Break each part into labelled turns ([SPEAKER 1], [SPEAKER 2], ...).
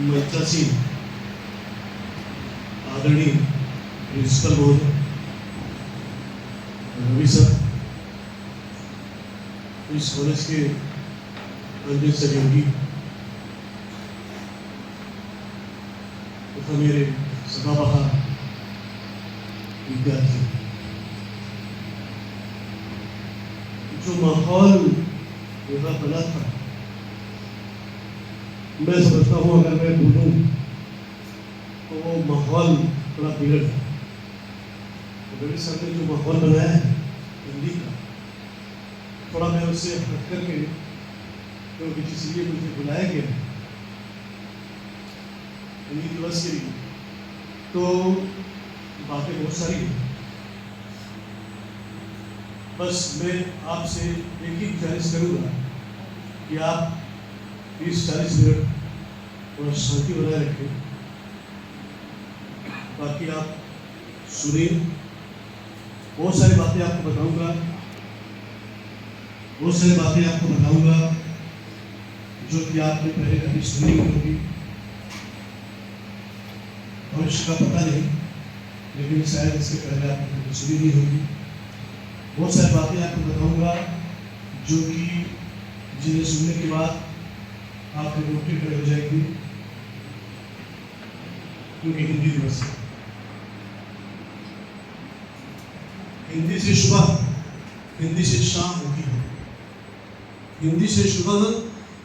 [SPEAKER 1] मंचासी आदरणीय प्रिंसिपल महोदय रवि सर, इस कॉलेज के अन्य सहयोगी तथा मेरे सदाबहार विद्यार्थी, जो माहौल यहाँ बना था, मैं समझता हूँ अगर मैं बोलूँ तो वो माहौल थोड़ा बिगड़ है। रवि सर ने जो माहौल बनाया है हिंदी का, थोड़ा मैं उससे हट करके, क्योंकि जिसलिए मुझे बुलाया गया है हिंदी दिवस के लिए, तो बातें बहुत सारी हैं। बस मैं आपसे एक ही गुजारिश करूँगा कि आप 20-40 मिनट थोड़ा शांति बनाए रखें, बाकी आप सुनिए। बहुत सारी बातें आपको बताऊंगा, जो कि आपने पहले कभी सुनी होगी, भविष्य का पता नहीं, लेकिन शायद इसके पहले आपने कभी सुनी नहीं होगी। बहुत सारी बातें आपको बताऊंगा जो कि जिन्हें सुनने के बाद आपकी रोटी खड़ी हो जाएगी, क्योंकि हिंदी दिवस है। हिंदी से सुबह, हिंदी से शाम होती है, हिंदी से सुबह,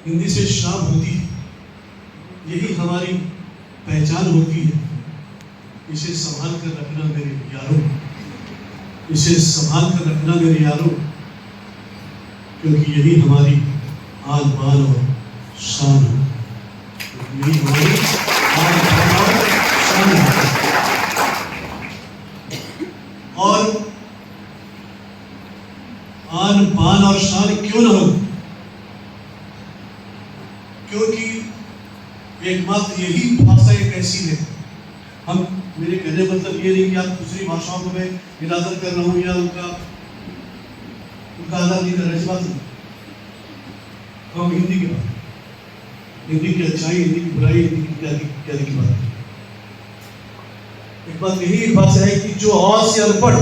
[SPEAKER 1] हिंदी से शाम होती है, यही हमारी पहचान होती है। इसे संभाल कर रखना मेरे यारों, इसे संभाल कर रखना मेरे यारों, क्योंकि यही हमारी आन बान और शान है, यही हमारी आन बान और शान है। और आन बान और शान क्यों न हो, क्योंकि एकमात्र यही भाषा एक ऐसी है। हम, मेरे कहने मतलब ये नहीं कि आप दूसरी भाषाओं को मैं निरादर कर रहा हूँ या उनका आदर नहीं कर रहा, ऐसी बात नहीं। हम हिंदी की बात, हिंदी की अच्छाई, हिंदी की बुराई, हिंदी की इत्यादि की बात। एक बात यही एक भाषा है कि जो अ से अनपढ़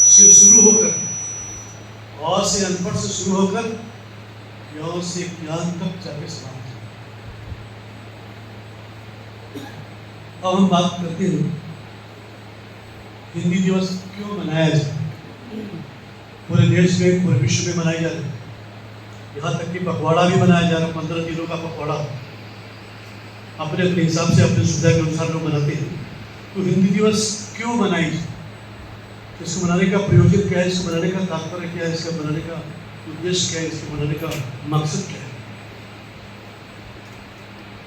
[SPEAKER 1] से शुरू होकर, अ से अनपढ़ से शुरू होकर ज्ञान से ज्ञान तक जाके समाप्त। अब हम बात करते हैं हिंदी दिवस क्यों मनाया जाए। पूरे देश में, पूरे विश्व में मनाई जा रही है, यहाँ तक कि पखवाड़ा भी मनाया जा रहा है। 15 दिनों का पखवाड़ा अपने अपने हिसाब से, अपने सुविधा के अनुसार लोग मनाते हैं। तो हिंदी दिवस क्यों मनाई जाए, इसको मनाने का प्रयोजन क्या है, इसको मनाने का तात्पर्य क्या है, इसका मनाने का उद्देश्य क्या है, इसको मनाने का मकसद क्या है।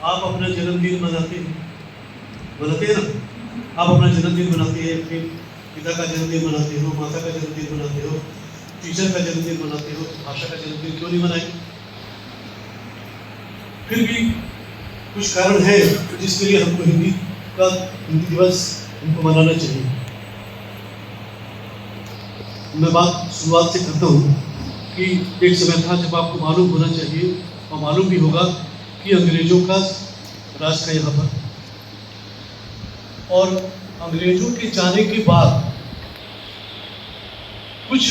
[SPEAKER 1] आप अपना जन्मदिन मनाते हैं ना, आप अपना जन्मदिन मनाते हैं, अपने पिता का जन्मदिन मनाते हो, माता का जन्मदिन मनाते हो, टीचर का जन्मदिन मनाते हो, भाषा का जन्मदिन क्यों नहीं मनाए। फिर भी कुछ कारण है जिसके लिए हमको हिंदी दिवस हमको मनाना चाहिए। मैं बात शुरुआत से करता हूँ कि एक समय था जब आपको मालूम होना चाहिए और मालूम भी होगा कि अंग्रेजों का राज था यहाँ पर, और अंग्रेजों के जाने के बाद कुछ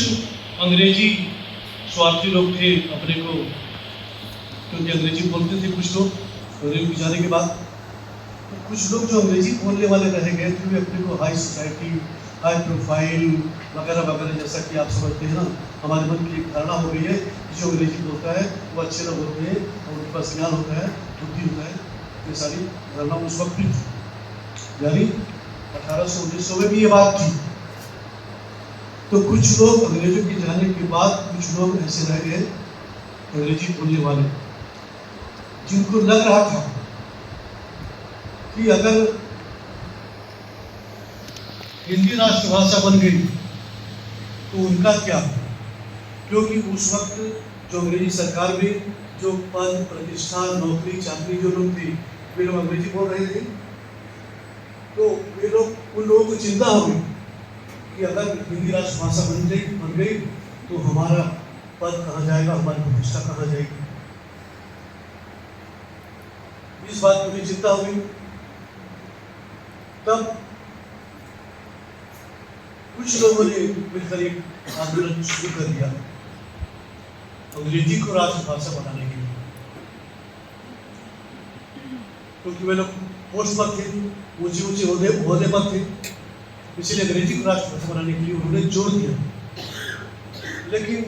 [SPEAKER 1] अंग्रेजी स्वार्थी लोग थे अपने को, क्योंकि अंग्रेजी बोलते थे कुछ लोग, अंग्रेजों के जाने के बाद तो कुछ लोग जो अंग्रेजी बोलने वाले रह गए थे, वे अपने को हाई सोसाइटी, हाई प्रोफाइल वगैरह वगैरह, जैसा कि आप समझते हैं ना, हमारे मन की एक धारणा हो गई है कि जो अंग्रेजी बोलता है वो अच्छे लोग होते हैं और उनके पास ज्ञान होता है, बुद्धि होता है। ये सारी धारणा उस वक्त भी थी, यानी 1800-1900 में भी ये बात थी। तो कुछ लोग अंग्रेजों के जाने के बाद, कुछ लोग ऐसे रह गए अंग्रेजी बोलने वाले, जिनको लग रहा था कि अगर हिंदी राष्ट्रभाषा बन गई तो उनका क्या, क्योंकि उस वक्त जो अंग्रेजी सरकार में जो पद, प्रतिष्ठा, नौकरी चाकरी जो लोग थे, वे लोग अंग्रेजी बोल रहे थे। तो वे लोग, उन लोगों को चिंता हो गई कि अगर हिंदी राष्ट्रभाषा बन गई तो हमारा पद कहाँ जाएगा, हमारी प्रतिष्ठा कहाँ जाएगी। इस बात की भी चिंता हो गई। तब कुछ लोगों ने मिलकर एक आंदोलन शुरू कर दिया अंग्रेजी को राष्ट्रभाषा बनाने के लिए, क्योंकि वे लोग पोस्ट पर थे, ऊंचे ऊंचे ओहदे पर थे, इसलिए अंग्रेजी को राष्ट्रभाषा बनाने के लिए उन्होंने जोर दिया। लेकिन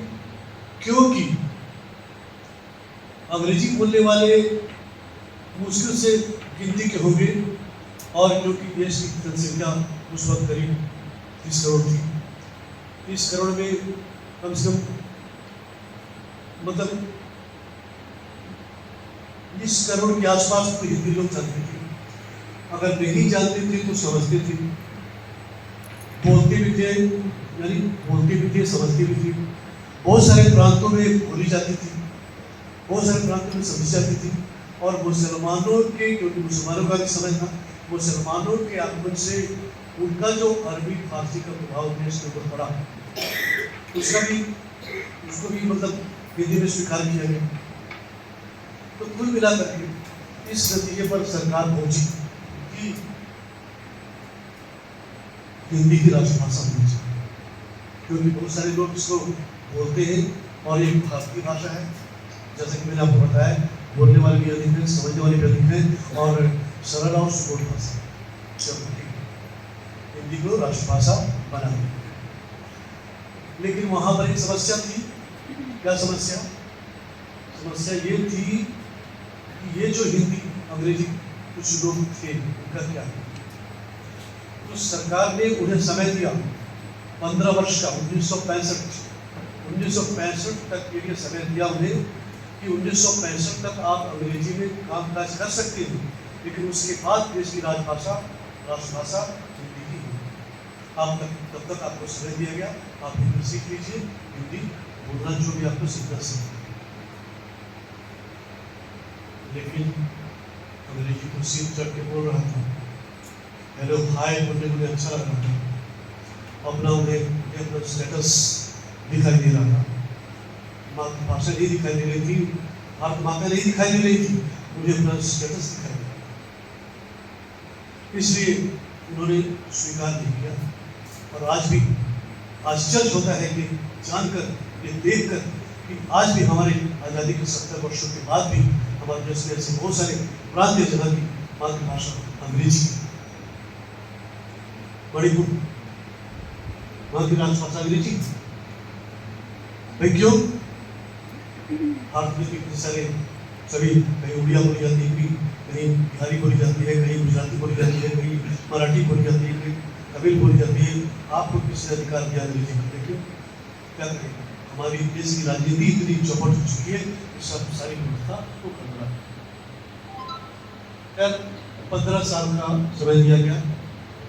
[SPEAKER 1] क्योंकि अंग्रेजी बोलने वाले मुश्किल से गिनती के होंगे और क्योंकि देश की जनसंख्या उस वक्त करीब 30 करोड़ थी, 30 करोड़ में कम से कम मतलब 20 करोड़ के आसपास तो हिंदी लोग जानते थे, अगर नहीं जानते थे तो समझते थे, बोलते भी थे, यानी बोलते भी थे, समझते भी थे। बहुत सारे प्रांतों में बोली जाती थी, बहुत सारे प्रांतों में समझी जाती थी। और मुसलमानों के, क्योंकि मुसलमानों का भी समय था, मुसलमानों के आगमन से उनका जो अरबी फारसी का प्रभाव देश के ऊपर पड़ा, उसको भी मतलब हिंदी में स्वीकार किया गया। तो कुल मिलाकर के इस नतीजे पर सरकार पहुंची कि हिंदी की राष्ट्रभाषा होनी चाहिए, क्योंकि बहुत सारे लोग इसको बोलते हैं और एक भारतीय भाषा है, जैसा कि मैंने आपको बताया, बोलने वाले भी अधिक हैं, समझने वाले भी अधिक हैं और सरल और सुबोध भाषा। हिंदी को राष्ट्रभाषा बना दी। लेकिन वहां पर एक समस्या थी। क्या समस्या? समस्या ये थी कि ये जो हिंदी अंग्रेजी कुछ लोग थे, उनका क्या है? तो सरकार ने उन्हें समय दिया 15 वर्ष का, 1965 तक के लिए समय दिया उन्हें कि 1965 तक आप अंग्रेजी में कामकाज कर सकते हैं, लेकिन उसके बाद देश की राष्ट्रभाषा हिंदी ही है। तब तक आपको समय दिया गया, आप हिंदी सीख लीजिए, हिंदी बोलना जो भी आपको सीखना सीखिए। लेकिन अंग्रेजी को सीख चढ़ के बोल रहा था, हेलो हाय बोलने मुझे अच्छा लग रहा था, अपना स्टेटस दिखाई दे रहा था, मातृभाषा नहीं दिखाई दे रही थी, भारत माता नहीं दिखाई दे रही थी, मुझे अपना स्टेटस दिखाई दे रहा था। इसलिए उन्होंने स्वीकार नहीं किया। और आज भी आश्चर्य होता है कि जानकर, ये देखकर कि आज भी हमारे आज़ादी के 70 वर्षों के बाद भी हमारे देश में ऐसे बहुत सारे प्रांत हैं जहाँ की मातृभाषा अंग्रेजी है। मणिपुर, वहाँ की राजभाषा अंग्रेजी। भाई क्यों? भारत में कितने सारे सभी, कहीं उड़िया बोली जाती है, कहीं बिहारी बोली जाती है, कहीं गुजराती बोली जाती है, कहीं मराठी बोली जाती है, कहीं तमिल बोली जाती है। आपको किसने अधिकार दिया अंग्रेजी को? देखिए क्या करें, हमारी देश की राजनीति इतनी चौपट हो चुकी है कि सब सारी व्यवस्था को करना है। 15 साल का समय दिया गया,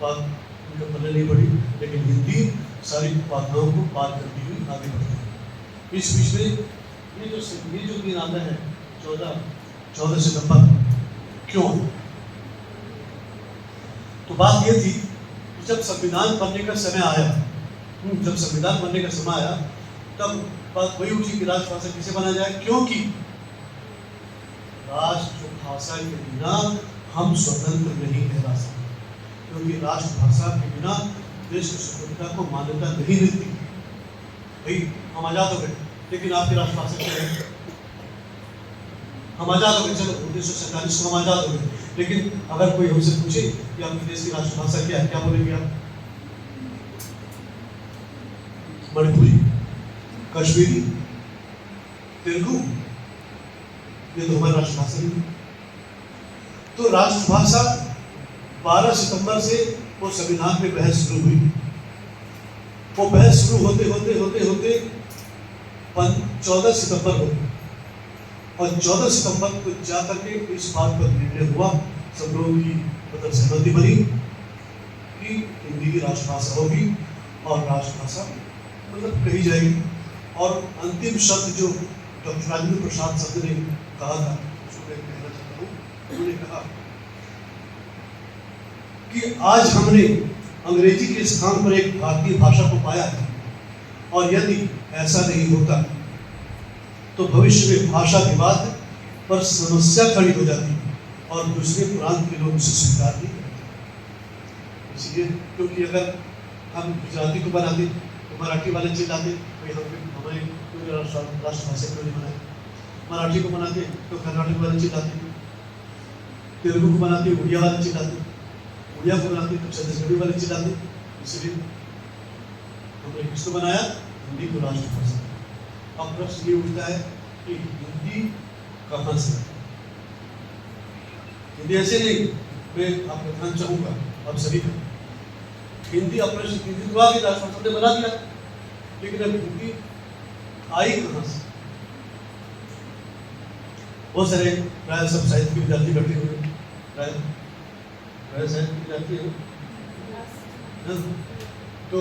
[SPEAKER 1] बात उनके पल्ले नहीं बढ़ी, लेकिन हिंदी सारी बाधाओं को पार करती हुई आगे बढ़ती है। इस बीच में ये जो दिन आता है 14 सितंबर, क्यों? तो बात ये थी कि जब संविधान बनने का समय आया, तब बात वही उठी कि राष्ट्रभाषा किसे बना जाए, क्योंकि राष्ट्रभाषा के बिना हम स्वतंत्र नहीं कहला सकते, क्योंकि राष्ट्रभाषा के बिना देश की स्वतंत्रता को मान्यता नहीं मिलती। भाई हम आजाद हो गए, लेकिन आपकी राष्ट्रभाषा क्या है? हम आजाद हो गए, चलो 1947 को हम आजाद हो गए, लेकिन अगर कोई हमसे पूछे कि आपके देश की राष्ट्रभाषा क्या है, क्या बोलेंगे आप? मणिपुरी, कश्मीरी, तेलुगु, ये तो हमारी राष्ट्रभाषा नहीं है। तो राष्ट्रभाषा 12 सितंबर से वो संविधान पे बहस शुरू हुई। वो बहस शुरू होते 14 सितंबर को, और 14 सितंबर को जाकर के इस बात पर निर्णय हुआ, सब लोगों की मतलब सहमति बनी कि हिंदी की राष्ट्रभाषा होगी और राष्ट्रभाषा मतलब कही जाएगी। और अंतिम शब्द जो डॉक्टर राजेंद्र प्रसाद शब्द ने कहा था, उसको मैं कहना चाहता हूँ। उन्होंने कहा कि आज हमने अंग्रेजी के स्थान पर एक भारतीय भाषा को पाया है, और यदि ऐसा नहीं होता तो भविष्य में भाषा विवाद पर समस्या खड़ी हो जाती और दूसरे प्रांत के लोग उसे स्वीकार नहीं करते। इसलिए क्योंकि अगर हम गुजराती को बनाते तो मराठी वाले चिल्लाते भाई हमारे राष्ट्रभाषा क्यों नहीं बनाए, मराठी को बनाते तो कर्नाटक वाले चिल्लाते, तेलुगु को बनाते उड़िया वाले चिल्लाते, उड़िया को बनाते तो छत्तीसगढ़ी वाले चिल्लाते। इसलिए हमने किसको बनाया? हिंदी को राष्ट्रभाषा। अब प्रश्न ये उठता है कि हिंदी कहाँ से? हिंदी ऐसे नहीं, मैं आपका ध्यान चाहूंगा अब सभी का, हिंदी अपने हिंदी तो आ गई, राष्ट्रभाषा ने बना दिया, लेकिन अब हिंदी आई कहाँ से? बहुत सारे प्राय सब साहित्य के विद्यार्थी बैठे हुए, प्राय साहित्य के विद्यार्थी है, तो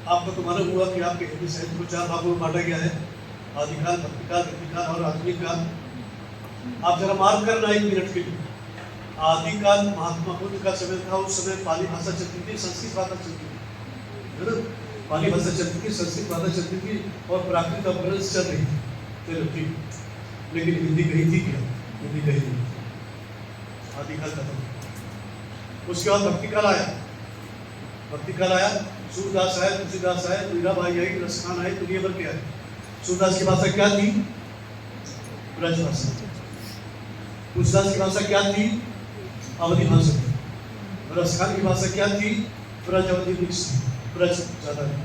[SPEAKER 1] आपको तो मालूम हुआ कि आपके हिंदी साहित्य को 4 भागों में बांटा गया है, आदिकाल, भक्तिकाल, गद्यकाल और आधुनिक काल। आप जरा मार्क करना 1 मिनट के लिए। आदिकाल महात्मा बुद्ध का समय था, उस समय पाली भाषा चलती थी, संस्कृत भाषा चलती थी, है ना? पाली भाषा चलती थी, संस्कृत भाषा चलती थी और प्राकृत अपभ्रंश चल रही थी। चलो ठीक, लेकिन हिंदी कहीं थी क्या? हिंदी कहीं नहीं। आदिकाल खत्म। उसके बाद भक्तिकाल आया, भक्तिकाल आया, सूरदास आए, तुलसीदास आए, मीराबाई आई, रसखान आए, दुनिया भर के आए। सूरदास की भाषा क्या थी? ब्रज भाषा। तुलसीदास की भाषा क्या थी? अवधी भाषा थी। रसखान की भाषा क्या थी? ब्रज अवधी मिक्स थी, ब्रज ज्यादा थी।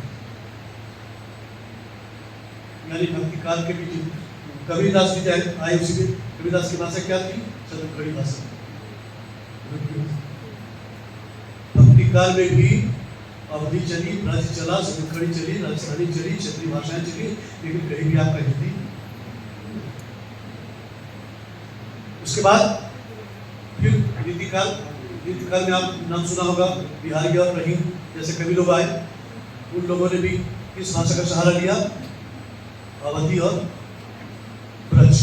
[SPEAKER 1] यानी भक्तिकाल के बीच कबीरदास भी आए उसी में। कबीरदास की भाषा क्या थी? छत्तीसगढ़ी भाषा। भक्तिकाल में भी अवधि चली, ब्रज चला, छत्तीसगढ़ी चली, राजस्थानी चली, क्षेत्रीय भाषाएं चली, लेकिन कहीं भी आपका हिंदी। उसके बाद फिर रीतिकाल। रीतिकाल में आप नाम सुना होगा, बिहारी और रहीम जैसे कवि लोग आए, उन लोगों ने भी किस भाषा का सहारा लिया? अवधी और ब्रज,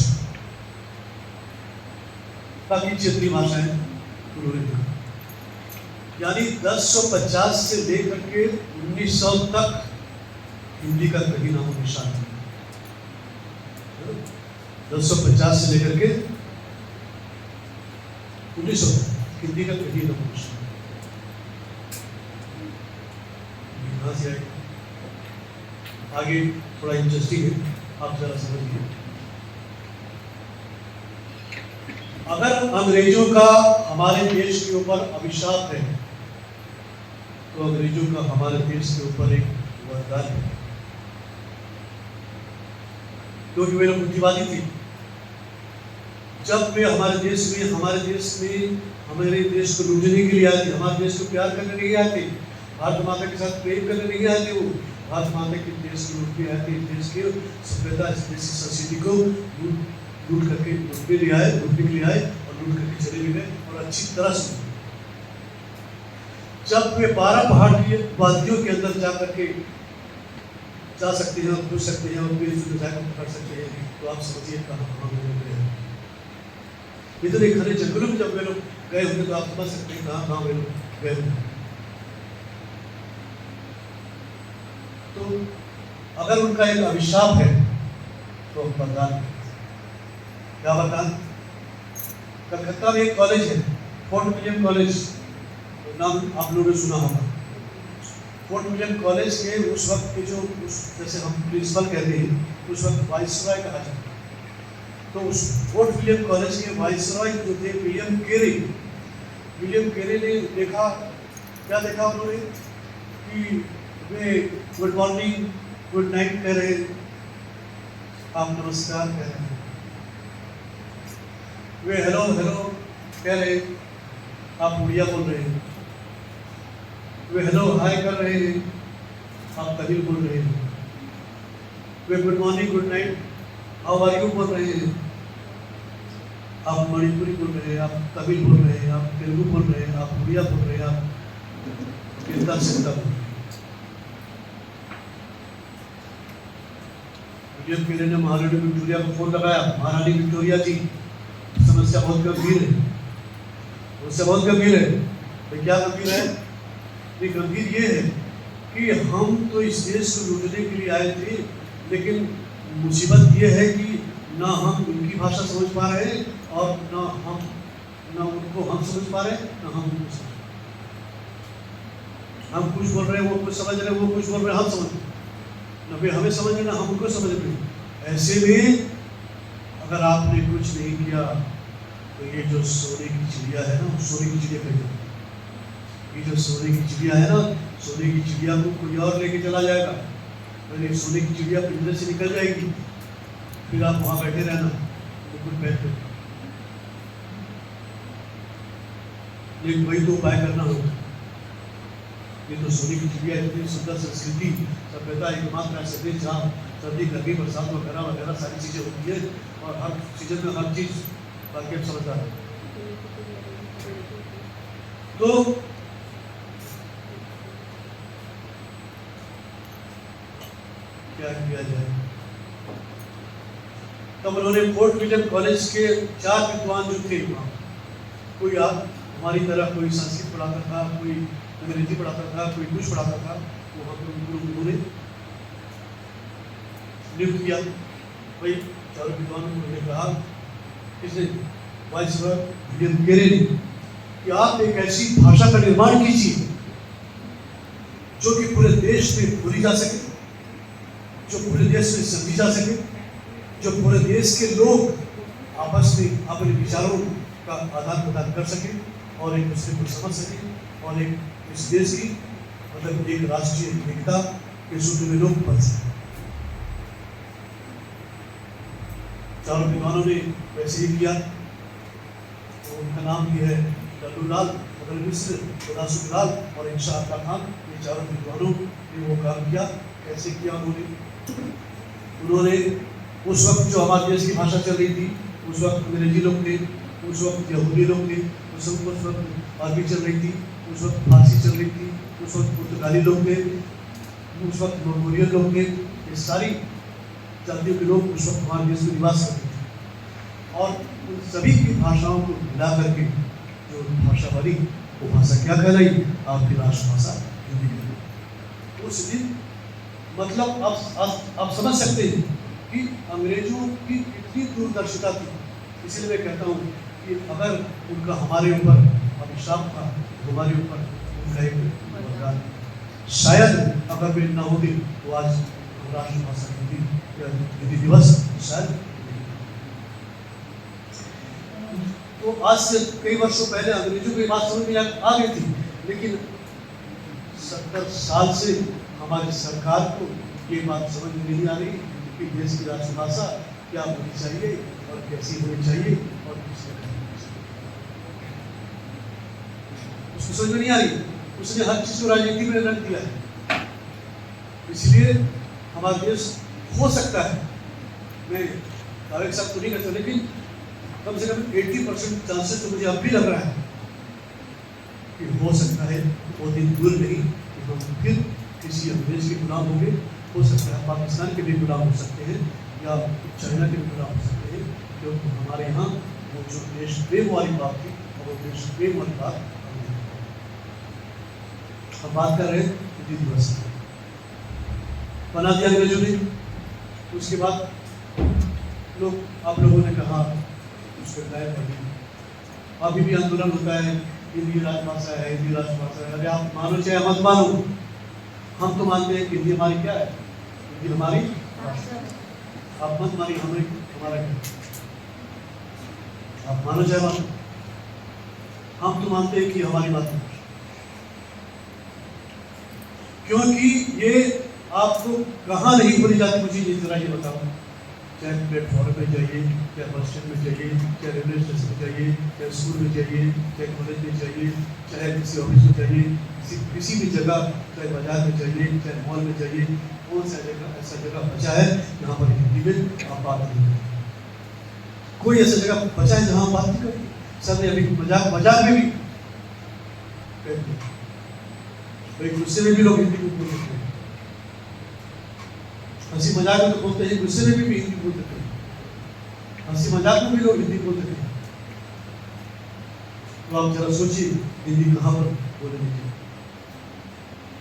[SPEAKER 1] बाकी क्षेत्रीय भाषाएं उन्होंने। यानी 1050 से लेकर के 1900 तक हिंदी का कहीं नामो निशान नहीं। 1050 से लेकर के 1900 हिंदी का कहीं नामो निशान। कहाँ से आएगा? आगे थोड़ा इंटरेस्टिंग है, आप जरा समझिए। अगर अंग्रेजों का हमारे देश के ऊपर अभिशाप है, तो अंग्रेजों का हमारे देश के ऊपर एक वरदान है, क्योंकि वे लोग बुद्धिवादी थे। जब वे हमारे देश में हमारे देश को लूटने के लिए आए थे, हमारे देश को प्यार करने नहीं आए थे, भारत माता के साथ प्रेम करने नहीं आए थे, वो भारत माता के देश को लूट के आए थे, देश के सभ्यता, देश की संस्कृति को लूट करके लूटने के लिए आए और लूट करके चले भी गए, और अच्छी तरह से। जब वे 12 पहाड़ी वादियों के अंदर जा करके जा सकते हैं और घुस सकते हैं और पकड़ सकते हैं, तो आप समझिए कहाँ गए। इतने घने जंगलों में जब वे लोग गए होंगे तो आप समझ सकते हैं कहाँ वे लोग गए होंगे। तो अगर उनका एक अभिशाप है तो वरदान। क्या वरदान? कलकत्ता में एक कॉलेज है, फोर्ट विलियम कॉलेज, नाम आप लोगों ने सुना होगा। फोर्ट विलियम कॉलेज के उस वक्त के जैसे हम प्रिंसिपल कहते हैं, उस वक्त वाइसरॉय कहा जाता है। तो उस फोर्ट विलियम कॉलेज के वाइसरॉय जो थे विलियम केरी ने देखा, क्या देखा उन्होंने? कि वे गुड मॉर्निंग गुड नाइट कह रहे, आप नमस्कार कह रहे, वे हेलो कह रहे, आप उड़िया बोल रहे हैं, वे हेलो हाय कर रहे हैं, आप तमिल बोल रहे हैं, वे good morning good night how are you बोल रहे हैं, आप मणिपुरी बोल रहे हैं, आप तमिल बोल रहे हैं, आप तेलुगु बोल रहे हैं, आप उड़िया बोल रहे हैं, आप कितना सिद्धा बोल रहे हैं। विलियम केरी ने महारानी विक्टोरिया को फोन लगाया, महारानी विक्टोरिया जी समस्या बहुत गंभीर है, उससे बहुत गंभीर है। तो क्या गंभीर है? ये गंभीर ये है कि हम तो इस देश को लूटने के लिए आए थे, लेकिन मुसीबत ये है कि ना हम उनकी भाषा समझ पा रहे हैं और ना हम ना उनको हम समझ पा रहे ना हम उनको समझ। हम कुछ बोल रहे हैं वो कुछ समझ रहे, वो कुछ बोल रहे हैं हम समझ रहे, ना फिर हमें समझ रहे ना हम उनको समझ रहे। ऐसे में अगर आपने कुछ नहीं किया तो ये जो सोने की चिड़िया है ना, सोने की चिड़िया कही, ये जो सोने की चिड़िया है ना, सोने की चिड़िया को कोई और लेके चला जाएगा। पहले सोने की चिड़िया पिंजरे से निकल जाएगी, फिर आप वहां बैठे रहना बिल्कुल बैठे। लेकिन वही तो उपाय करना होगा। ये तो सोने की चिड़िया इतनी सुंदर संस्कृति सभ्यता एकमात्र ऐसे देश जहाँ सर्दी गर्मी बरसात वगैरह वगैरह सारी चीजें होती है और हर सीजन में हर चीज वाकई समझता है। तो क्या किया जाए? तब उन्होंने फोर्ट विलियम कॉलेज के 4 विद्वान जो थे वहाँ, कोई आप हमारी तरह कोई संस्कृत पढ़ाता था, कोई अंग्रेजी पढ़ाता था, कोई कुछ पढ़ाता था, वहाँ पर उन्होंने नियुक्त किया। भाई 4 विद्वानों को उन्होंने कहा, किसने? वाइसरॉय विलियम कैरे ने, कि आप एक ऐसी भाषा का निर्माण कीजिए जो कि पूरे देश में बोली जा सके, जो पूरे देश में समझी जा सके, जो पूरे देश के लोग आपस में अपने विचारों का आदान प्रदान कर सके और एक दूसरे को समझ सके और एक इस देश की मतलब एक राष्ट्रीय एकता के सूत्र में लोग बन सके। 4 विद्वानों ने वैसे ही किया। तो उनका नाम भी है लल्लूलाल, मदन मिश्र, उदासुलाल और इंशा अल्लाह खान। ये 4 विद्वानों ने वो काम किया। कैसे किया उन्होंने उस वक्त जो हमारे देश की भाषा चल रही थी, उस वक्त अंग्रेजी लोग थे, उस वक्त यहूदी लोग थे, उस वक्त अरबी चल रही थी, उस वक्त फारसी चल रही थी, उस वक्त पुर्तगाली लोग थे, उस वक्त मंगोलियन लोग थे। ये सारी जातियों के लोग उस वक्त हमारे देश में निवास करते थे और उन सभी की भाषाओं को मिला करके जो भाषा बनी वो भाषा क्या कहलाई? आपकी राष्ट्रभाषा हिंदी। उस दिन मतलब आप समझ सकते हैं कि अंग्रेजों की कितनी दूरदर्शिता थी। इसलिए मैं कहता हूँ कि अगर उनका हमारे ऊपर अभिशाप था, हमारे ऊपर उनका एक वरदान, शायद अगर वे न होते तो आज राष्ट्रभाषा हिंदी दिवस शायद। तो आज से कई वर्षों पहले अंग्रेजों को ये बात समझ में आ गई थी, लेकिन 70 साल से हमारी सरकार को ये बात समझ में नहीं आ रही कि देश की राष्ट्रभाषा क्या होनी चाहिए और कैसी होनी चाहिए और किसने करनी चाहिए। उसको समझ में नहीं आ रही। उसने हर चीज को राजनीति में रख दिया है। इसलिए हमारा देश हो सकता है, मैं दावे के साथ तो नहीं करता, लेकिन कम से कम 80% चांसेस तो मुझे अब भी लग रहा है कि हो सकता है बहुत दिन दूर नहीं कि हम फिर किसी देश के गुलाम होंगे। हो सकता है पाकिस्तान के भी गुलाम हो सकते हैं या चाइना के भी गुलाम हो सकते हैं, क्योंकि हमारे यहाँ वो जो देश प्रेम वाली बात थी और वो देश प्रेम वाली बात हम बात कर रहे हैं हिंदी दिवस बना दिया अंग्रेजों ने। उसके बाद आप लोगों ने कहा उसको गायब कर दिया। अभी भी आंदोलन होता है हिंदी राजभाषा है, हिंदी राजभाषा है। अरे आप मानो चाहे मत मानो, हम तो मानते हैं कि हिंदी हमारी क्या है, हिंदी हमारी। आप मत मानिए हमारा क्या, आप मानो चाहे मानो, हम तो मानते हैं कि हमारी बात। क्योंकि ये आपको कहाँ नहीं बोली जाती, मुझे ये जरा ये बताओ। चाहे प्लेटफॉर्म में जाइए, चाहे बस स्टैंड में जाइए, चाहे रेलवे स्टेशन में जाइए, चाहे स्कूल में जाइए, चाहे कॉलेज में जाइए, चाहे किसी ऑफिस में जाइए, किसी भी जगह, चाहे बाजार में जाइए, चाहे मॉल में जाइए, कौन सा जगह ऐसा जगह बचा है जहाँ पर हिंदी में आप बात नहीं करें? कोई ऐसा जगह बचा है जहाँ बात नहीं करें? सब ने अभी मजाक में भी भाई गुस्से में भी लोग हिंदी में बोल सकते हैं, हंसी मजाक में तो बोलते हैं, गुस्से में भी हिंदी बोल सकते हैं, हंसी मजाक में भी लोग हिंदी बोल सकते हैं। तो आप जरा सोचिए हिंदी कहाँ पर बोलेंगे?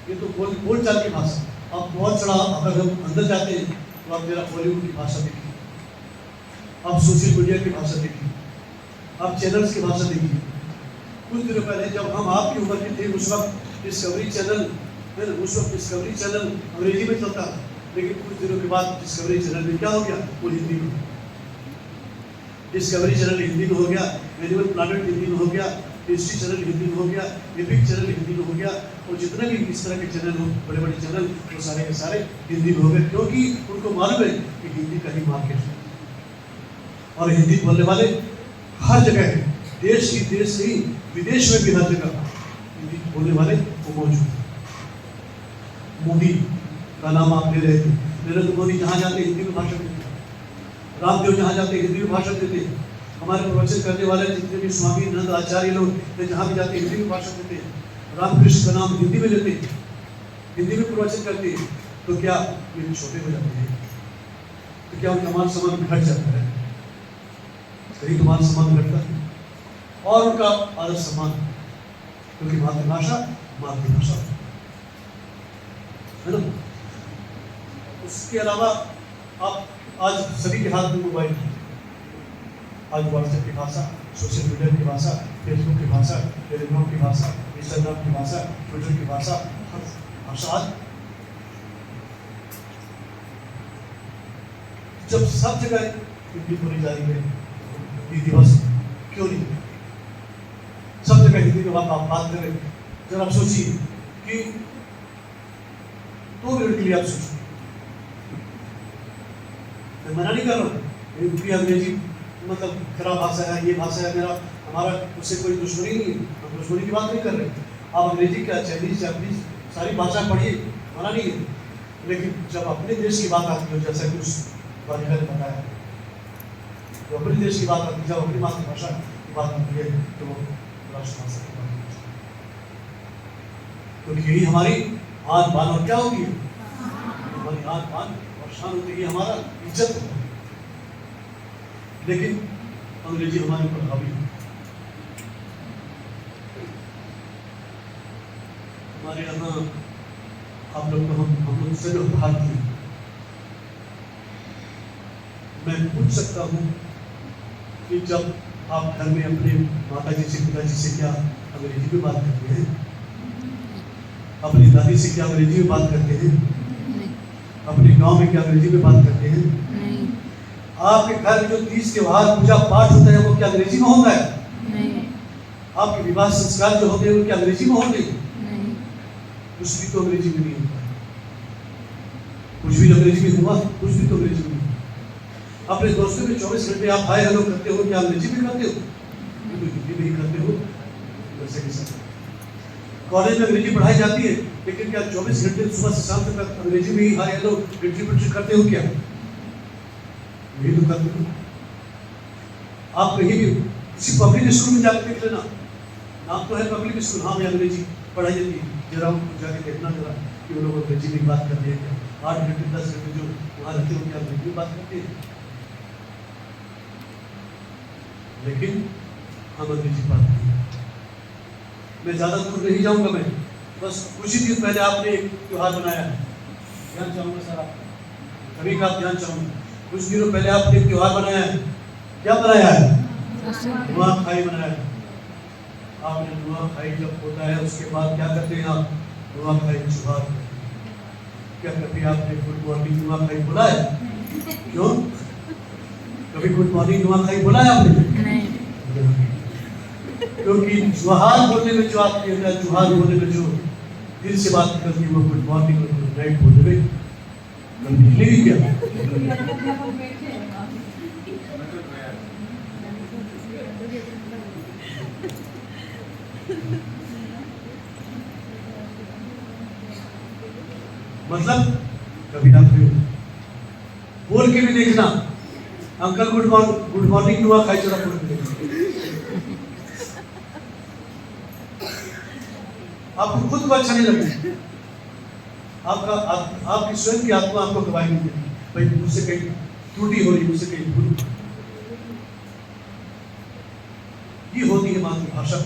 [SPEAKER 1] ये तो बोल चाल की भाषा। आप बहुत चढ़ा अगर हम अंदर जाते हैं तो आप जरा बॉलीवुड की भाषा देखिए, आप सोशल मीडिया की भाषा देखिए, आप चैनल्स की भाषा देखिए। कुछ दिनों पहले जब हम आपकी उम्र के थे उस वक्त डिस्कवरी चैनल है ना, उस वक्त डिस्कवरी चैनल अंग्रेजी में चलता था, लेकिन कुछ दिनों के बाद डिस्कवरी चैनल में क्या हो गया, वो हिंदी में। डिस्कवरी चैनल हिंदी में हो गया, एनिमल प्लैनेट हिंदी में हो गया, हिस्ट्री चैनल हिंदी में हो गया, एपिक चैनल हिंदी में हो गया, और जितने भी इस तरह के चैनल हो, बड़े बड़े चैनल, वो सारे के सारे हिंदी में हो गए, क्योंकि उनको मालूम है कि हिंदी का ही मार्केट है और हिंदी बोलने वाले हर जगह है, देश नहीं विदेश में भी हर जगह हिंदी बोलने वाले वो मौजूद है। मोदी का नाम आप ले रहे थे, नरेंद्र मोदी जहाँ जाते हिंदी में भाषण देते, रामदेव जहाँ जाते हिंदी में भाषण देते, हमारे प्रवचन करने वाले जितने भी स्वामी नंद आचार्य लोग जहाँ भी जाते हिंदी में भाषण देते, रामकृष्ण का नाम हिंदी में लेते, हिंदी में प्रवचन करते, तो क्या ये छोटे हो जाते हैं? तो क्या उनका मान सम्मान घट जाता है? कहीं तो मान सम्मान घटता है और उनका आदर सम्मान, क्योंकि मातृभाषा है ना। उसके अलावा आप आज सभी के हाथ में मोबाइल है, आज व्हाट्सएप की भाषा, सोशल मीडिया की भाषा, फेसबुक की भाषा, टेलीग्राम की भाषा, इंस्टाग्राम की भाषा, ट्विटर की भाषा, हर भाषा आज जब सब जगह हिंदी बोली जा रही है, हिंदी दिवस क्यों नहीं, सब जगह हिंदी में आप बात करें, जरा आप सोचिए कि 2 मिनट के लिए आप सोचिए, मैं मना नहीं कर रहा हूँ, अंग्रेजी मतलब खराब भाषा है, ये भाषा है, हमारा उससे कोई दुश्मनी नहीं है, हम दुश्मनी की बात नहीं कर रहे। आप अंग्रेजी क्या, चाइनीज, जापानीज सारी भाषा पढ़िए, मना नहीं है, लेकिन जब अपने देश की बात आती है, जैसा कि उस बालिका ने बताया, तो अपने देश की बात आती है, जब अपनी मातृभाषा की बात आती है, तो वो राष्ट्रभाषा की बात आती है, क्योंकि यही हमारी आन बान और क्या होती है, हमारी आन बान और शान होती है, हमारा इज्जत होता है। लेकिन अंग्रेजी हमारे ऊपर हावी है, हमारे यहाँ आप लोग को हम लोग से जो भारतीय, मैं पूछ सकता हूँ कि जब आप घर में अपने माता जी से, पिताजी से क्या अंग्रेजी में बात करते हैं? अपनी दादी से क्या अंग्रेजी में बात करते हैं? अपने गांव में क्या अंग्रेजी में बात करते हैं? आपके घर में जो 30 त्योहार पूजा पाठ होता है वो क्या अंग्रेजी में होता है? नहीं। आपके विवाह संस्कार जो होते हैं वो क्या अंग्रेजी में होते हैं? नहीं। कुछ भी तो अंग्रेजी में नहीं होता है, कुछ भी अंग्रेजी में हुआ, कुछ भी तो अंग्रेजी में। अपने दोस्तों में 24 घंटे आप हाय हेलो करते हो, क्या अंग्रेजी में करते हो? हिंदी में ही करते हो। वैसे के साथ कॉलेज में अंग्रेजी पढ़ाई जाती है, लेकिन क्या 24 घंटे सुबह से शाम तक अंग्रेजी में ही हाय हेलो इंटरप्रेट करते हो? क्या यही तो करते हो। आप कहीं भी किसी पब्लिक स्कूल में जाकर देख लेना, नाम तो है पब्लिक स्कूल, हाँ में अंग्रेजी पढ़ाई जाती है, जरा उनको जाके देखना जरा कि वो लोग अंग्रेजी में बात करते हैं क्या? 8 घंटे 10 घंटे जो वहाँ रहते हो क्या अंग्रेजी में बात करते हैं? लेकिन हम अंग्रेजी बात नहीं। मैं ज़्यादा दूर नहीं जाऊँगा, मैं बस कुछ ही दिन पहले आपने एक त्योहार बनाया है, ध्यान चाहूँगा सर आप सभी का ध्यान चाहूँगा। कुछ दिनों पहले आपने एक त्योहार बनाया है, क्या बनाया है? नुआखाई बनाया है। आपने नुआखाई जब होता है उसके बाद क्या करते हैं आप? नुआखाई जुहार। क्या कभी आपने गुड मॉर्निंग नुआखाई बोला है? क्यों? कभी गुड मॉर्निंग नुआखाई बोला है आपने? नहीं। क्योंकि जुहार बोलने में जो आपके अंदर, जुहार बोलने में जो दिल से बात निकलती है वो गुड मॉर्निंग और गुड नाइट बोलने में निकलेगी क्या? मतलब कभी आपने बोल के भी देखना, अंकल गुड मॉर्निंग नुआखाई जरा बोल के देखना, आपको खुद को अच्छा नहीं लगेगा, आपकी स्वयं की आत्मा आपको गवाही नहीं देगी, भाई मुझसे कहीं त्रुटि हो रही, मुझसे कहीं भूल। ये होती है मातृभाषा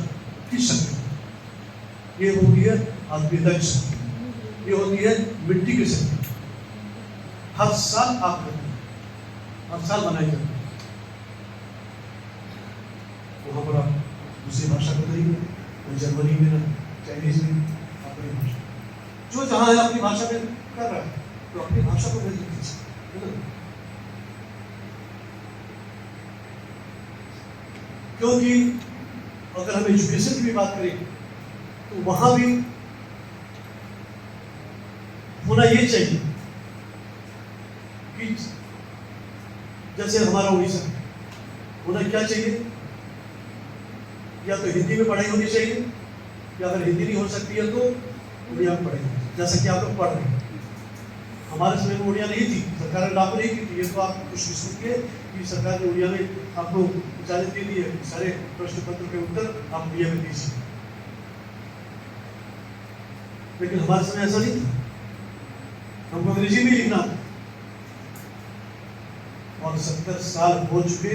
[SPEAKER 1] की शक्ति, ये होती है आत्मीयता की शक्ति, ये होती है मिट्टी की शक्ति। हर साल आप करते हैं, हर साल मनाई जाती है। वहाँ पर आप दूसरी भाषा को करेंगे, कोई जर्मनी में ना चाइनीज में, अपनी भाषा जो जहाँ है अपनी भाषा में कर रहा है, तो अपनी भाषा को वैल्यू दीजिए, है ना। क्योंकि अगर हम एजुकेशन की भी बात करें तो वहां भी होना ये चाहिए कि जैसे हमारा उड़ीसा होना क्या चाहिए, या तो हिंदी में पढ़ाई होनी चाहिए, या अगर हिंदी नहीं हो सकती है तो उड़िया में पढ़ाई, जैसा कि आप लोग पढ़ रहे हैं। हमारे समय में उड़िया नहीं थी, सरकार ने लागू नहीं की थी, ये तो आप खुशकिस्मत के कि सरकार ने उड़िया में आपको इजाजत दे दी है, सारे प्रश्न पत्र के उत्तर आप उड़िया में दीजिए। लेकिन हमारे समय ऐसा नहीं था, हमको अंग्रेजी में लिखना था। और 70 साल हो चुके,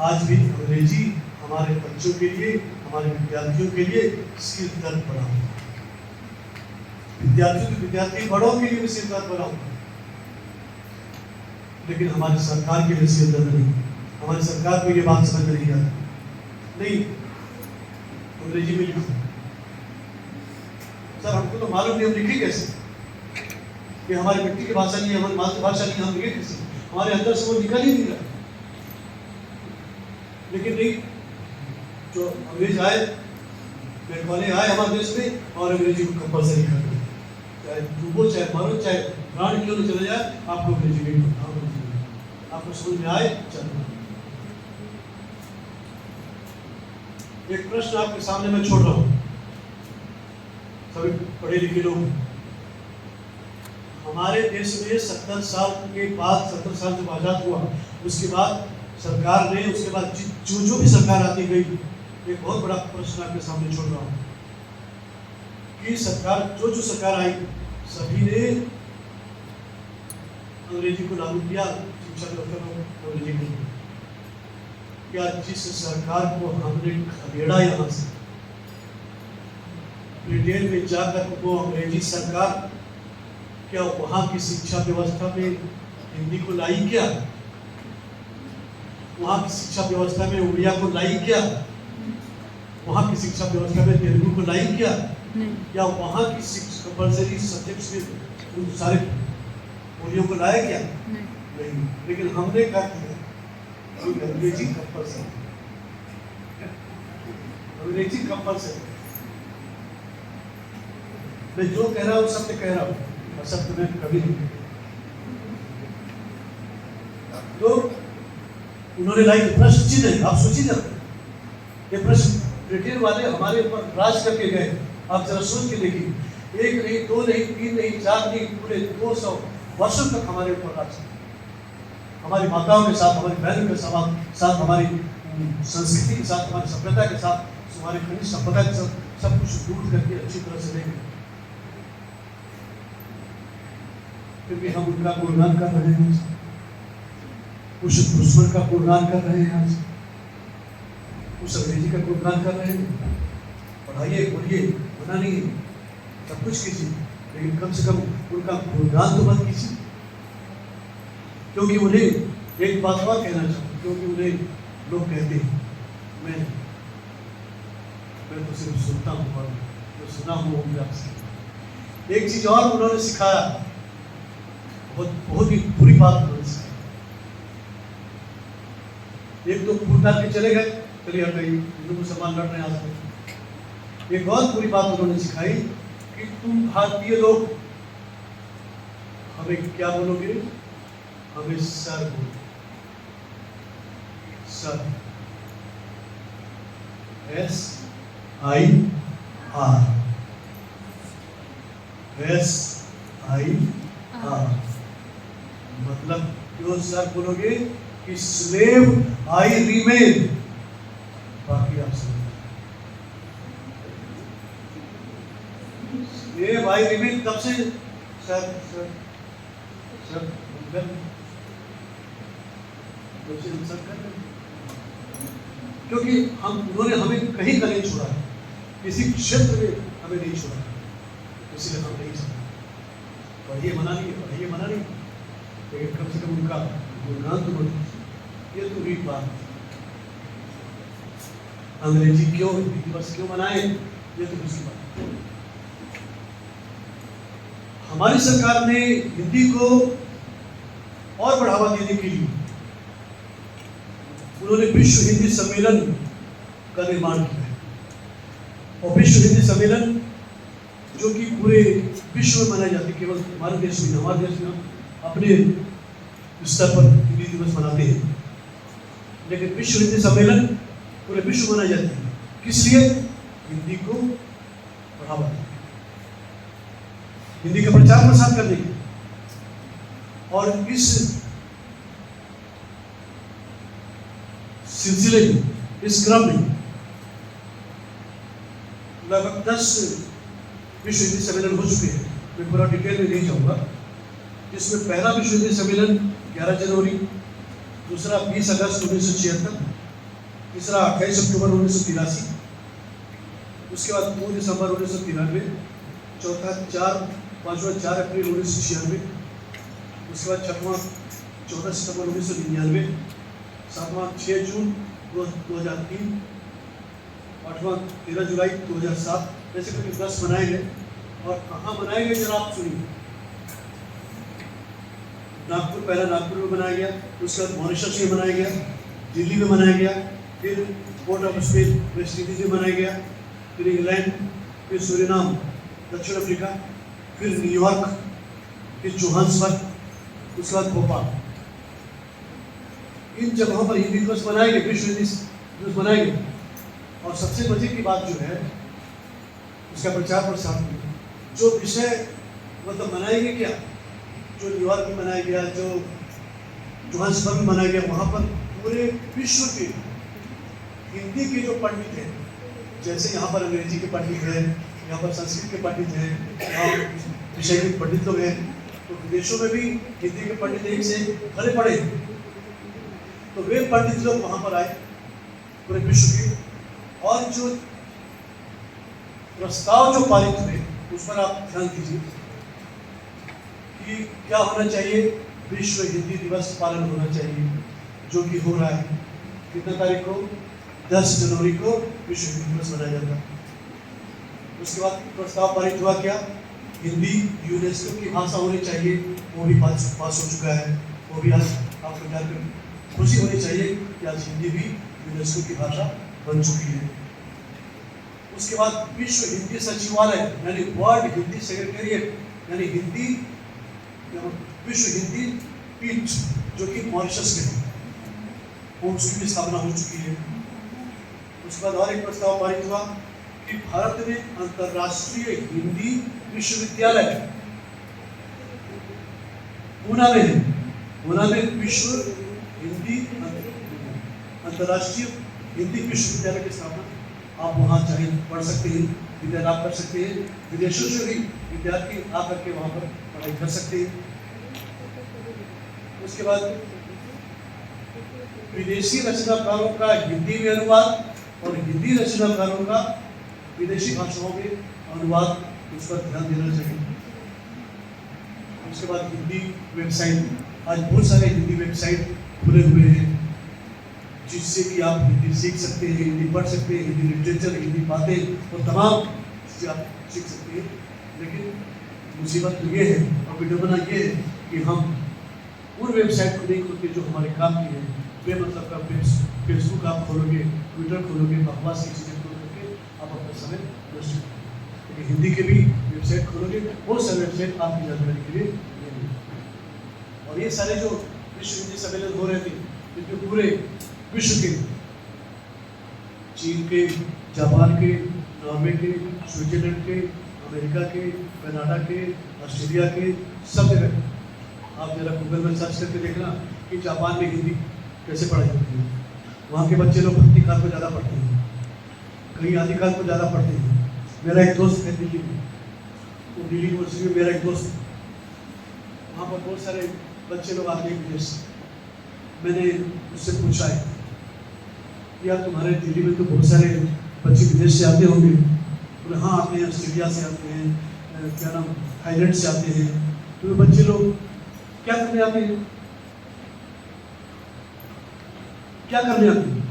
[SPEAKER 1] आज भी अंग्रेजी हमारे बच्चों के लिए, हमारे विद्यार्थियों के लिए सिर दर्द बना हुआ, विद्यार्थी बड़ों के लिए भी सिर दर्द बना हुआ। लेकिन हमारी सरकार के लिए सिर दर्द नहीं, हमारी सरकार को ये बात समझ में नहीं आती। नहीं, अंग्रेजी में लिखो सर, हमको तो मालूम नहीं, हम लिखे कैसे, कि हमारी मिट्टी की भाषा नहीं है, हमारी मातृभाषा नहीं, हम लिखे कैसे, हमारे अंदर से वो निकल ही नहीं रहा। लेकिन नहीं, जो अंग्रेज आए, वाले आए हमारे देश में और अंग्रेजी को कंपलसरी कर दिया, चाहे डूबो चाहे मरो चाहे प्राण क्यों न चले जाए, आपको अंग्रेजी नहीं पढ़ना, आपको समझ में आए चलो। एक प्रश्न आपके सामने मैं छोड़ रहा हूं, सभी पढ़े लिखे लोग, हमारे देश में 70 साल के बाद, 70 साल जब आजाद हुआ उसके बाद सरकार ने, उसके बाद जो भी सरकार आती गई, एक बहुत बड़ा प्रश्न आपके सामने छोड़ रहा हूं कि सरकार जो सरकार आई सभी ने अंग्रेजी को लागू किया, शिक्षा व्यवस्था में अंग्रेजी को। क्या जिस सरकार को हमने खदेड़ा यहाँ से, ब्रिटेन में जाकर वो अंग्रेजी सरकार, क्या वहां की शिक्षा व्यवस्था में हिंदी को लाई क्या? वहां की शिक्षा व्यवस्था में उड़िया को लाई क्या? वहां की शिक्षा व्यवस्था में तेलुगु को लाई क्या? या वहां की कंपल्सरी सब्जेक्ट्स में उन सारे बोलियों को लाया क्या? नहीं। लेकिन हमने क्या किया, अंग्रेजी कंपल्सरी, अंग्रेजी कंपल्सरी। मैं जो कह रहा हूँ सत्य कह रहा हूँ, असत्य में कभी नहीं। तो उन्होंने लाई प्रश्न चिन्ह है, आप सोचिए जरा, ये प्रश्न ब्रिटेन वाले हमारे ऊपर राज करके गए, आप जरा सोच के देखिए, 1 नहीं 2 नहीं 3 नहीं 4 नहीं, पूरे 200 वर्षों तक हमारे ऊपर राज, हमारी माताओं के साथ, हमारी बहनों के साथ, हमारी संस्कृति के साथ, हमारी सभ्यता के साथ, हमारी खनिज संपदा के साथ, सब कुछ लूट करके अच्छी तरह से ले गए। क्योंकि हम उनका गुणगान कर रहे हैं, उस दुश्मन का गुणगान कर रहे हैं, आज उस अंग्रेजी का गुणगान कर रहे हैं। पढ़ाइए, बोलिए, मना नहीं, सब कुछ कीजिए, लेकिन कम से कम उनका गुणगान तो मत कीजिए। क्योंकि उन्हें एक बात और कहना चाहूँ, क्योंकि उन्हें लोग कहते हैं मैं तो सिर्फ सुनता हूँ और जो सुना हूँ वो भी आपसे। एक चीज और उन्होंने सिखाया, बहुत ही बुरी बात उन्होंने सिखाई। एक तो फूट डाल के चले गए, चलिए हट गई, हिंदू मुसलमान लड़ रहे हैं आज। एक बहुत बुरी बात उन्होंने सिखाई कि तुम भारतीय लोग हमें क्या बोलोगे, हमें सर बोलो, सर, SIR, मतलब क्यों सर बोलोगे कि स्लेव आई रिमेन, बाकी आप समझ, स्लेव आई रिमेन, तब से सर सर सर क्योंकि उन्होंने हमें कहीं का नहीं छोड़ा, किसी क्षेत्र में हमें नहीं छोड़ा, इसलिए हम नहीं सकते। पढ़िए मना नहीं, पढ़िए मना नहीं, लेकिन कम से कम उनका गुणगान तो बोलो, ये तो एक बात। अंग्रेजी क्यों, हिंदी दिवस क्यों मनाए, ये तो दूसरी बात है। हमारी सरकार ने हिंदी को और बढ़ावा देने के लिए उन्होंने विश्व हिंदी सम्मेलन का निर्माण किया है। और विश्व हिंदी सम्मेलन जो कि पूरे विश्व में मनाई जाती है, केवल हमारे देश में, हमारे देश में अपने स्तर पर हिंदी दिवस मनाते हैं, लेकिन विश्व हिंदी सम्मेलन पूरे विश्व में मनाई जाती है। किस लिए? हिंदी को बढ़ावा देने, हिंदी का प्रचार प्रसार करने के। और इस सिलसिले में, इस क्रम में लगभग 10 विश्व हिंदी सम्मेलन हो चुके हैं। मैं पूरा डिटेल में नहीं जाऊंगा। इसमें पहला विश्व हिंदी सम्मेलन 11 जनवरी, दूसरा 20 अगस्त 1976, तीसरा 28 अक्टूबर 1983, उसके बाद 2 दिसंबर 1993, चौथा 4 अप्रैल 1996, उसके बाद छठवां 14 सितंबर 1999, सातवां 6 जून 2003, आठवां 13 जुलाई 2007। ऐसे करके 10 मनाए गए। और कहाँ मनाए गए जरा आप सुनिए। नागपुर, पहला नागपुर में मनाया गया, उसके बाद मॉरिशस में मनाया गया, दिल्ली में मनाया गया, फिर port of Spain West Indies में मनाया गया, फिर इंग्लैंड, फिर सूरीनाम दक्षिण अफ्रीका, फिर न्यूयॉर्क, फिर जोहान्सबर्ग, उसके बाद भोपाल। इन जगहों पर हिंदी दिवस मनाए गए, विश्व हिंदी दिवस मनाए गए। और सबसे मजे की बात जो है, उसका प्रचार प्रसार जो विषय मतलब मनाएंगे क्या, जो न्यूयॉर्क में मनाया गया, जो जोहान्सबर्ग में मनाया गया, वहाँ पर पूरे विश्व के हिंदी के जो पंडित हैं, जैसे यहाँ पर अंग्रेजी के पंडित हैं, यहाँ पर संस्कृत के पंडित हैं, यहाँ विषय के पंडित लोग हैं, तो विदेशों में भी हिंदी के पंडित एक से भरे पड़े। तो वे पंडित लोग वहाँ पर आए पूरे विश्व के, और जो प्रस्ताव जो पारित हुए उस पर आप ध्यान दीजिए कि क्या होना चाहिए। विश्व हिंदी दिवस पालन होना चाहिए, जो कि हो रहा है। कितने तारीख को? 10 जनवरी को विश्व हिंदी दिवस मनाया जाता है। उसके बाद प्रस्ताव पारित हुआ क्या, हिंदी यूनेस्को की भाषा होनी चाहिए, वो भी पास हो चुका है। वो भी आज आपको जानकर खुशी होनी चाहिए कि आज हिंदी भी यूनेस्को की भाषा बन चुकी है। उसके बाद विश्व हिंदी सचिवालय यानी वर्ल्ड हिंदी सेक्रेटेरिएट, यानी हिंदी विश्व हिंदी पीठ जो कि मॉरिशस में है, वो उसकी भी स्थापना हो चुकी है। उसके बाद और एक प्रस्ताव पारित हुआ कि भारत में अंतर्राष्ट्रीय हिंदी विश्वविद्यालय पूना में है। पूना में विश्व हिंदी अंतर्राष्ट्रीय हिंदी विश्वविद्यालय की स्थापना, आप वहाँ चाहे पढ़ सकते हैं, विद्या लाभ कर सकते हैं। विदेशों से भी विद्यार्थी आकर के वहाँ पर पढ़ाई कर सकते हैं। उसके बाद विदेशी रचनाकारों का हिंदी में अनुवाद और हिंदी रचनाकारों का विदेशी भाषाओं में अनुवाद, उस पर ध्यान देना चाहिए। उसके बाद हिंदी वेबसाइट, आज बहुत सारे हिंदी वेबसाइट खुले हुए हैं, जिससे कि आप हिंदी सीख सकते हैं, हिंदी पढ़ सकते हैं, हिंदी लिटरेचर, हिंदी बातें और तमाम चीज़ें आप सीख सकते हैं। लेकिन मुसीबत तो ये है और विडंबना ये है कि हम उन वेबसाइट को नहीं खोलते जो हमारे काम की है। वे मतलब का फेसबुक आप खोलोगे, ट्विटर खोलोगे, बकवास की चीज़ें खोल करके आप अपना समय नष्ट करोगे। लेकिन हिंदी के भी वेबसाइट खोलोगे, बहुत सारे वेबसाइट आपकी जानकारी के लिए देंगे। और ये सारे जो विश्व हिंदी सम्मेलन हो रहे थे, जिनके पूरे विश्व के, चीन के, जापान के, नॉर्वे के, स्विट्जरलैंड के, अमेरिका के, कनाडा के, ऑस्ट्रेलिया के, सब जगह आप जरा गूगल में सर्च करके देखना कि जापान में हिंदी कैसे पढ़ाई जाती है। वहाँ के बच्चे लोग भक्ति काल को ज़्यादा पढ़ते हैं, कहीं आदि काल को ज़्यादा पढ़ते हैं। मेरा एक दोस्त है दिल्ली में, तो दिल्ली यूनिवर्सिटी में मेरा एक दोस्त, वहाँ पर बहुत सारे बच्चे लोग आते हैं विदेश से। मैंने उससे पूछा है कि यार तुम्हारे दिल्ली में तो बहुत सारे बच्चे विदेश से आते होंगे। बोले हाँ आते हैं, ऑस्ट्रेलिया से आते हैं, क्या नाम थाईलैंड से आते हैं। तो बच्चे लोग क्या करने आते हैं, क्या करने आते हैं?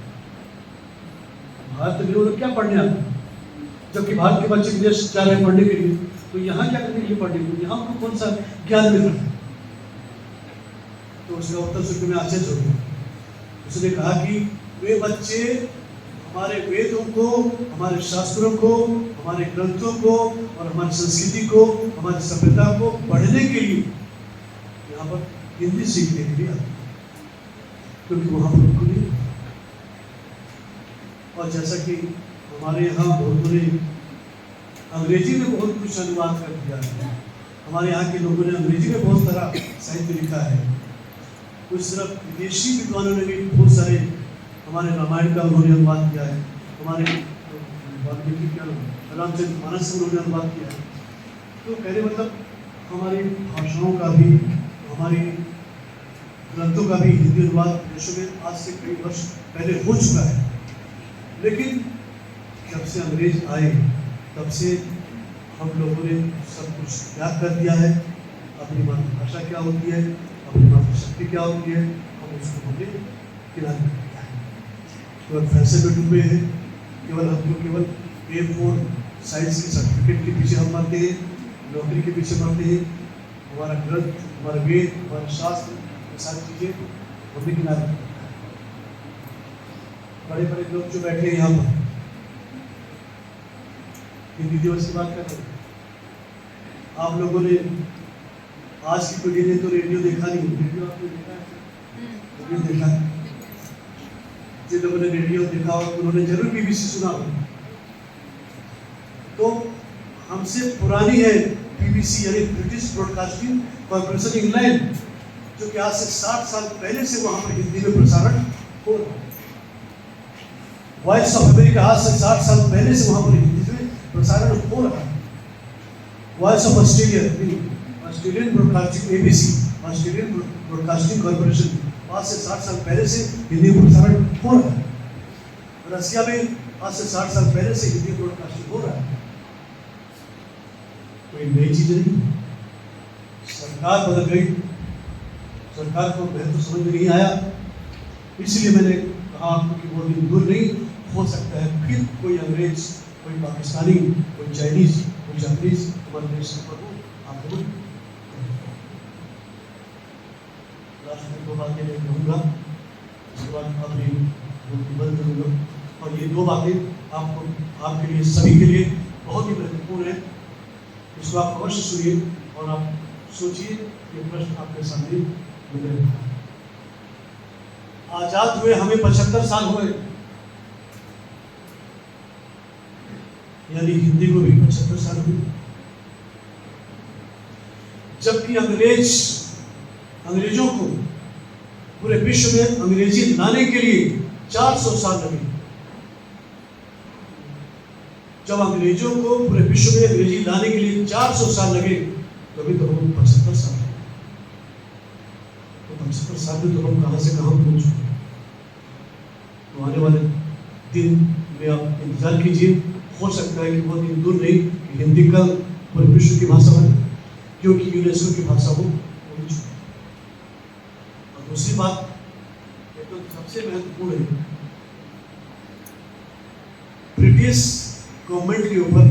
[SPEAKER 1] भारत में वो लोग क्या पढ़ने आते हैं? जबकि भारत के बच्चे विदेश जा रहे हैं पढ़ने के लिए, तो यहाँ क्या करने के लिए पढ़ने के लिए, यहाँ उनको कौन सा ज्ञान मिल रहा है? तो उसका उत्तर सुन के मैं आश्चर्य हो गया। उसने कहा कि वे बच्चे हमारे वेदों को, हमारे शास्त्रों को, हमारे ग्रंथों को और हमारी संस्कृति को, हमारी सभ्यता को पढ़ने के लिए यहाँ पर हिंदी सीखने के लिए आते हैं, क्योंकि वहाँ पर उनको नहीं। और जैसा कि हमारे यहाँ बहुत बड़े अंग्रेजी में बहुत कुछ अनुवाद कर दिया है, हमारे यहाँ के लोगों ने अंग्रेजी में बहुत सारा साहित्य लिखा है। कुछ सिर्फ विदेशी विद्वानों ने भी बहुत सारे हमारे रामायण का उन्होंने अनुवाद किया है, हमारे वाल्मीकि का रामचरित मानस उन्होंने अनुवाद किया है। तो कहने मतलब हमारी भाषाओं का भी, हमारी ग्रंथों का भी हिंदी अनुवाद देशों में आज से कई वर्ष पहले हो चुका है। लेकिन जब से अंग्रेज आए तब से हम लोगों ने सब कुछ त्याग कर दिया है। अपनी मातृभाषा क्या होती है, अपनी मातृशक्ति क्या होती है, हम उसको हमने किनारे कर दिया है। केवल फैशन में डूबे हैं, केवल हम तो केवल A4 साइंस के सर्टिफिकेट के पीछे हम मरते हैं, नौकरी के पीछे मरते हैं। हमारा ग्रंथ, हमारा वेद, हमारा शास्त्र, ये सारी चीज़ें हमने किनारे कर दिया है। बड़े बड़े लोग जो बैठे हैं यहाँ पर, हिंदी दिवस की बात कर रहे हैं। आप लोगों ने, आज की पीढ़ी ने तो रेडियो देखा नहीं, रेडियो आपने देखा है? रेडियो देखा है? जिन लोगों ने रेडियो देखा हो उन्होंने जरूर BBC सुना हो। तो हमसे पुरानी है BBC यानी ब्रिटिश ब्रॉडकास्टिंग कॉर्पोरेशन इंग्लैंड, जो कि आज से 60 साल पहले से वहां पर हिंदी में प्रसारण हो रहा है। वॉइस ऑफ अमेरिका आज से 60 साल पहले से वहां पर हिंदी में प्रसारण हो रहा है। Voice of Australia, Australian broadcasting ABC, Australian broadcasting corporation, आज से 60 साल पहले से हिंदी प्रसारण हो रहा है। रसिया में आज से 60 साल पहले से हिंदी ब्रॉडकास्टिंग हो रहा है। कोई नई चीज नहीं। सरकार बदल गई, सरकार को महत्व समझ में नहीं आया, इसलिए मैंने कहा आपको कि वो दिन दूर नहीं हो सकता है फिर कोई अंग्रेज, कोई पाकिस्तानी, कोई चाइनीज, कोई जापानीज हमारे देश के ऊपर हो। आप लोग लास्ट में 2 बातें मैं कहूँगा, उसके बाद अपनी बंद करूँगा। और ये 2 बातें आपको, आपके लिए, सभी के लिए बहुत ही महत्वपूर्ण है। इसको आप अवश्य सुनिए और आप सोचिए, ये प्रश्न आपके सामने मिले। आजाद हुए हमें 75 साल हुए, यानी हिंदी को भी 75 साल हुए, जबकि अंग्रेजों को पूरे विश्व में अंग्रेजी लाने के लिए 400 साल लगे। जब अंग्रेजों को पूरे विश्व में अंग्रेजी लाने के लिए 400 साल लगे, तो अभी तो हम 75 साल, तो 75 साल में तो हम कहां से कहां पहुंच चुके। तो आने वाले दिन में आप इंतजार कीजिए, हो सकता है कि बहुत दिन दूर नहीं कि हिंदी का पूरे विश्व की भाषा बने, क्योंकि यूनेस्को की भाषा हो चुकी। और दूसरी बात, ये तो सबसे महत्वपूर्ण है, ब्रिटिश गवर्नमेंट के ऊपर,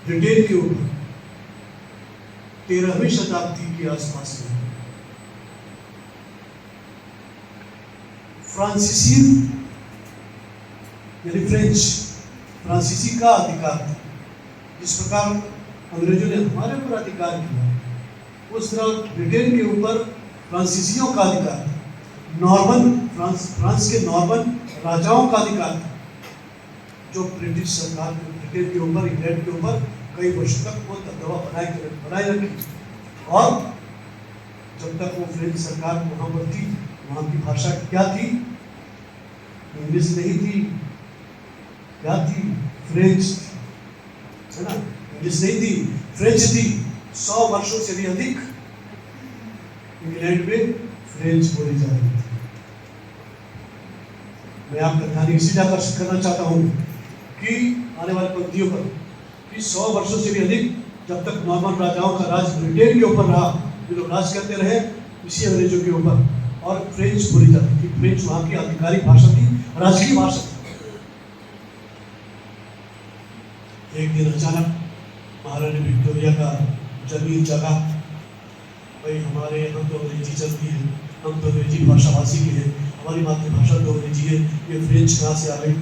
[SPEAKER 1] ब्रिटेन के ऊपर 13वीं शताब्दी के आसपास में फ्रांसीसी यानी फ्रांसीसी का अधिकार था। जिस प्रकार अंग्रेजों ने हमारे ऊपर अधिकार किया, उस तरह ब्रिटेन के ऊपर फ्रांसीसियों का अधिकार था। नॉर्मन फ्रांस के नॉर्मन राजाओं का अधिकार था, जो ब्रिटिश सरकार ने ब्रिटेन के ऊपर, इंग्लैंड के ऊपर कई वर्षों तक वो दबदबा बनाए रखी। और जब तक वो फ्रेंच सरकार वहाँ पर थी, वहाँ की भाषा क्या थी? इंग्लिश नहीं थी, क्या थी? फ्रेंच, है ना? इंग्लिश नहीं थी, फ्रेंच थी। 100 वर्षों से भी अधिक इंग्लैंड में फ्रेंच बोली जा रही थी। मैं आपका ध्यान इसलिए आकर्षित करना चाहता हूँ कि आने वाले पंक्तियों पर कि 100 वर्षों से भी अधिक जब तक नॉर्मन राजाओं का राज ब्रिटेन के ऊपर रहा, जो लोग राज करते रहे इसी अंग्रेजों के ऊपर, और फ्रेंच बोली जाती थी। फ्रेंच वहाँ की आधिकारिक भाषा थी, राजकीय भाषा थी। एक दिन अचानक महारानी विक्टोरिया का जमीन जगा, भाई हमारे यहाँ तो अंग्रेजी चलती है, हम तो अंग्रेजी भाषा भाषी के हैं, हमारी मातृभाषा तो अंग्रेजी है, ये फ्रेंच कहाँ से आ गई।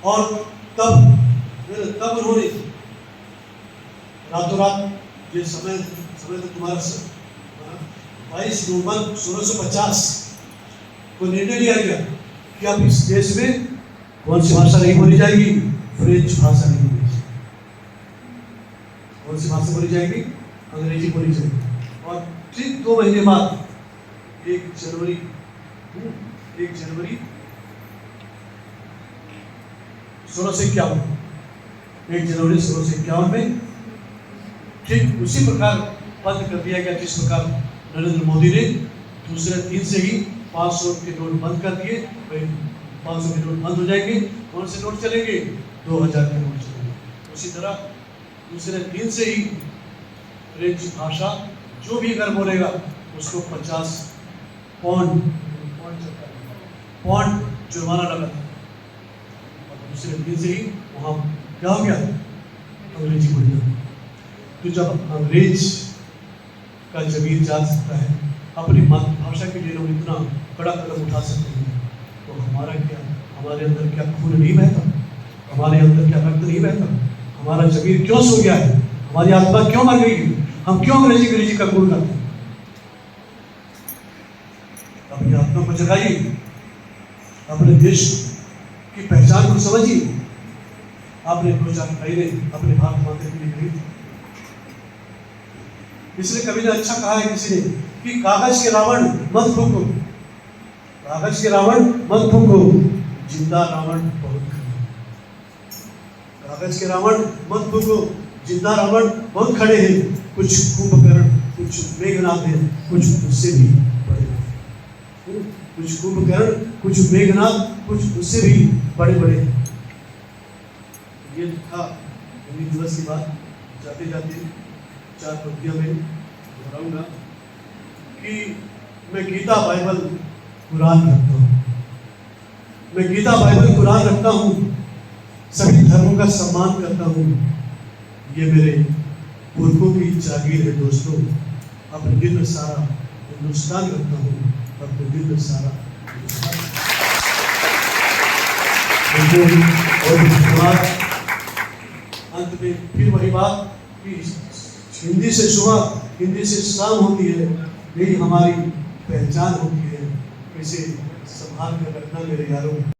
[SPEAKER 1] और तब उन्होंने रातों रात, ये समय तो तुम्हारा 22 नवंबर 1650 को निर्णय लिया गया कि अब इस देश में कौन सी भाषा नहीं बोली जाएगी, फ्रेंच भाषा नहीं बोली जाएगी। कौन सी भाषा बोली जाएगी, अंग्रेजी बोली जाएगी। और ठीक 2 महीने बाद 1 जनवरी 1651 में ठीक उसी प्रकार बंद कर दिया गया जिस प्रकार नरेंद्र मोदी ने दूसरे दिन से ही 500 के नोट बंद कर दिए। 500 के नोट बंद हो जाएंगे, कौन से नोट चलेंगे, 2000 के नोट चलेंगे। उसी तरह दूसरे दिन से ही फ्रेंच भाषा जो भी अगर बोलेगा उसको 50 पौंड जुर्माना लगा था। और दूसरे दिन से ही वहाँ क्या हो गया, अंग्रेजी बोल गया। तो जब अंग्रेज का जमीर जा सकता है, अपनी मातृभाषा के लिए लोग इतना बड़ा कदम उठा सकते हैं, तो हमारा क्या, हमारे अंदर क्या खून नहीं बहता, हमारे अंदर क्या रक्त नहीं बहता, हमारा जमीर क्यों सो गया है, हमारी आत्मा क्यों मर गई है, हम क्यों अंग्रेजी का खून करते हैं। अपनी आत्मा को जगाइए, अपने देश की पहचान को समझिए। आपने कुछ जानकारी ने अपने भारत माता के लिए कही थी, इसलिए कवि ने अच्छा कहा है किसी ने कि कागज के रावण मत फूको, कागज के रावण मत फूको, जिंदा रावण बहुत खड़े। कागज के रावण मत फूको, जिंदा रावण बहुत खड़े हैं। कुछ कुंभकर्ण, कुछ मेघनाथ हैं, कुछ उससे भी बड़े, कुछ कुंभकर्ण, कुछ मेघनाथ, कुछ उससे भी बड़े बड़े। ये था हिंदी दिवस की बात। जाते जाते 4 पंक्तियां में दोहराऊंगा कि मैं गीता बाइबल कुरान रखता हूँ, मैं गीता बाइबल कुरान रखता हूँ, सभी धर्मों का सम्मान करता हूँ। ये मेरे पुरखों की जागीर है दोस्तों, अपने दिल में सारा हिंदुस्तान रखता हूँ, अपने दिल में सारा हिंदुस्तान। और अंत में फिर वही बात कि हिंदी से सुबह, हिंदी से शाम होती है, यही हमारी पहचान होती है। इसे संभाल कर रखना मेरे यारों।